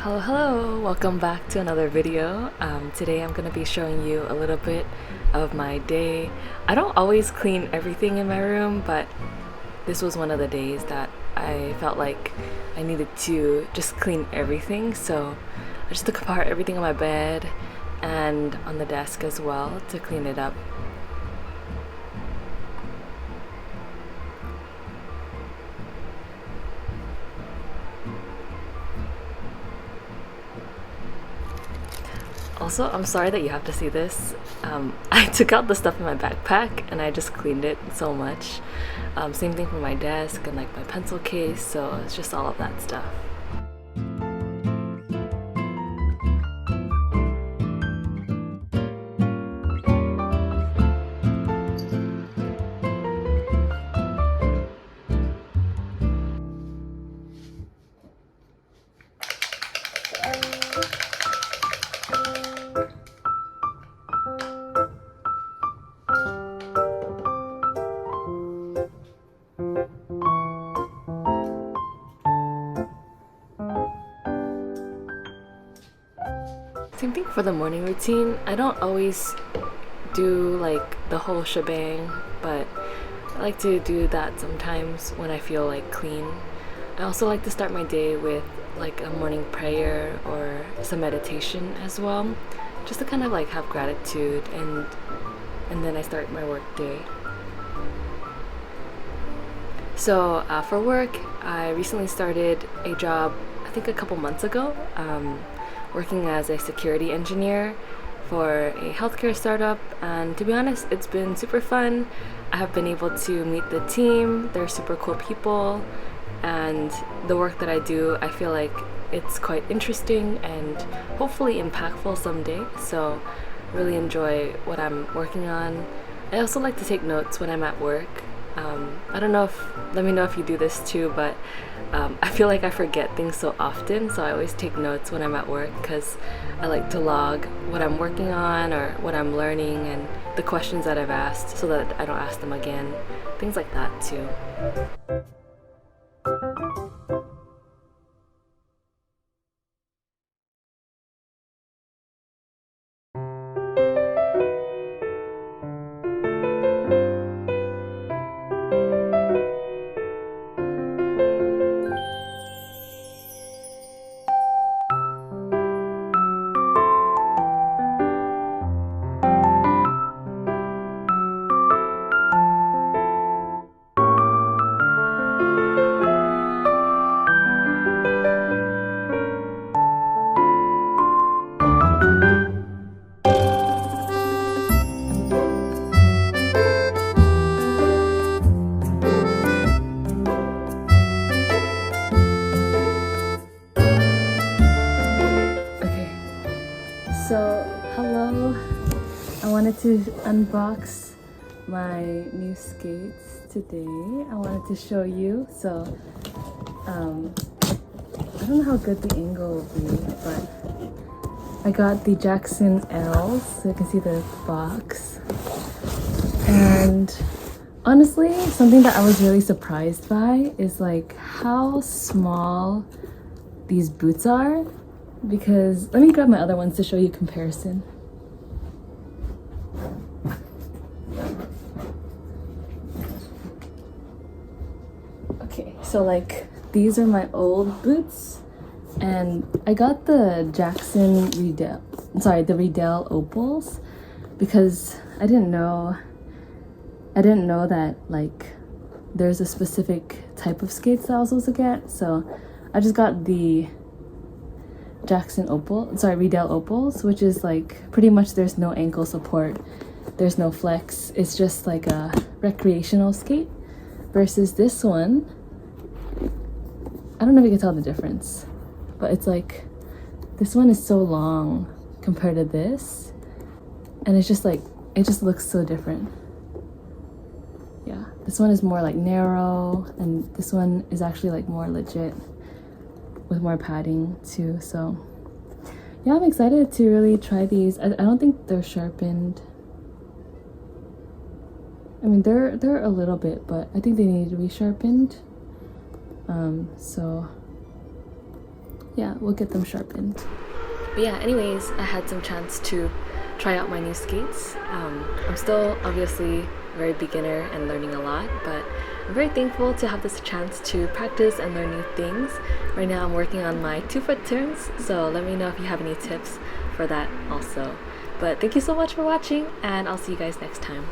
Hello, welcome back to another video. Today I'm going to be showing you a little bit of my day. I don't always clean everything in my room, but this was one of the days that I felt like I needed to just clean everything. So I just took apart everything on my bed and on the desk as well to clean it up. Also, I'm sorry that you have to see this. I took out the stuff in my backpack and I just cleaned it so much. Same thing for my desk and like my pencil case, so it's just all of that stuff. Same thing for the morning routine. I don't always do like the whole shebang, but I like to do that sometimes when I feel like clean. I also like to start my day with like a morning prayer or some meditation as well, just to kind of like have gratitude and then I start my work day. So for work, I recently started a job, I think a couple months ago, working as a security engineer for a healthcare startup, and to be honest, it's been super fun. I have been able to meet the team, they're super cool people, and the work that I do, I feel like it's quite interesting and hopefully impactful someday, so really enjoy what I'm working on. I also like to take notes when I'm at work. I don't know if, let me know if you do this too, but I feel like I forget things so often, so I always take notes when I'm at work because I like to log what I'm working on or what I'm learning and the questions that I've asked so that I don't ask them again. Things like that too. Okay, so hello. I wanted to unbox my new skates today. I wanted to show you. So I don't know how good the angle will be, but I got the Jackson L's, so you can see the box. And honestly, something that I was really surprised by is like how small these boots are, because let me grab my other ones to show you comparison. Okay, so like these are my old boots, and I got the Jackson Riddell, the Riddell Opals, because I didn't know that like there's a specific type of skates that I was supposed to get, so I just got the Riddell Opals, which is like pretty much there's no ankle support, there's no flex, it's just like a recreational skate, versus this one, I don't know if you can tell the difference, but it's like this one is so long compared to this, and it's just like it just looks so different. Yeah, this one is more like narrow, and this one is actually like more legit with more padding too. So yeah, I'm excited to really try these. I don't think they're sharpened. I mean, they're a little bit, but I think they need to be sharpened. So yeah, we'll get them sharpened. But yeah, anyways, I had some chance to try out my new skates. I'm still obviously very beginner and learning a lot, but I'm very thankful to have this chance to practice and learn new things. Right now I'm working on my 2-foot turns, so let me know if you have any tips for that also. But thank you so much for watching, and I'll see you guys next time.